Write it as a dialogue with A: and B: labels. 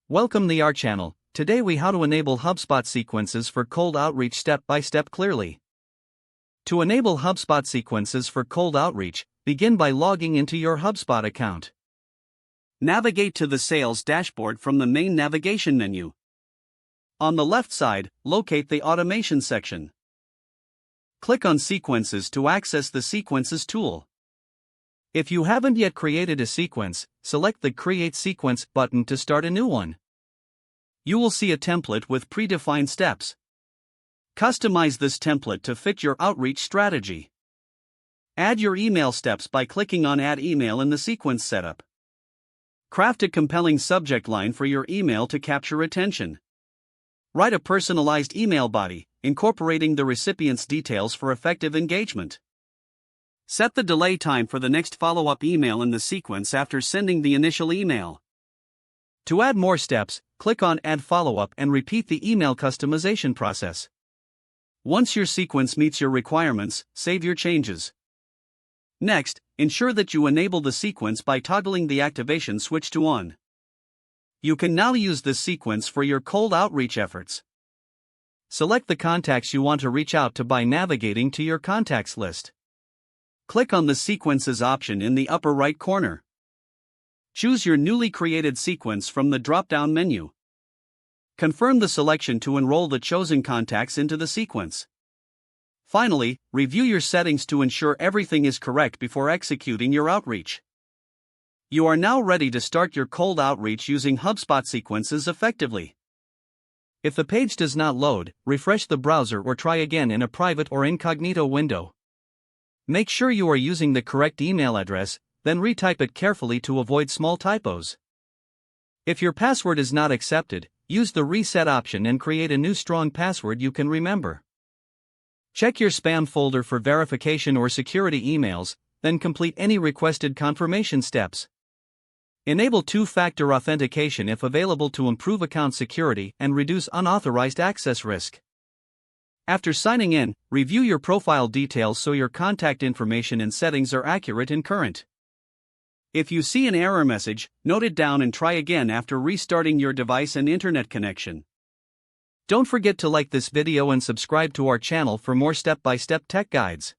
A: Welcome to our channel. Today we how to enable HubSpot sequences for cold outreach step by step clearly. To enable HubSpot sequences for cold outreach, begin by logging into your HubSpot account. Navigate to the sales dashboard from the main navigation menu. On the left side, locate the automation section. Click on Sequences to access the Sequences tool. If you haven't yet created a sequence, select the Create Sequence button to start a new one. You will see a template with predefined steps. Customize this template to fit your outreach strategy. Add your email steps by clicking on Add Email in the sequence setup. Craft a compelling subject line for your email to capture attention. Write a personalized email body, incorporating the recipient's details for effective engagement. Set the delay time for the next follow-up email in the sequence after sending the initial email. To add more steps, click on Add Follow-up and repeat the email customization process. Once your sequence meets your requirements, save your changes. Next, ensure that you enable the sequence by toggling the activation switch to on. You can now use this sequence for your cold outreach efforts. Select the contacts you want to reach out to by navigating to your contacts list. Click on the Sequences option in the upper right corner. Choose your newly created sequence from the drop-down menu. Confirm the selection to enroll the chosen contacts into the sequence. Finally, review your settings to ensure everything is correct before executing your outreach. You are now ready to start your cold outreach using HubSpot sequences effectively. If the page does not load, refresh the browser or try again in a private or incognito window. Make sure you are using the correct email address, then retype it carefully to avoid small typos. If your password is not accepted, use the reset option and create a new strong password you can remember. Check your spam folder for verification or security emails, then complete any requested confirmation steps. Enable two-factor authentication if available to improve account security and reduce unauthorized access risk. After signing in, review your profile details so your contact information and settings are accurate and current. If you see an error message, note it down and try again after restarting your device and internet connection. Don't forget to like this video and subscribe to our channel for more step-by-step tech guides.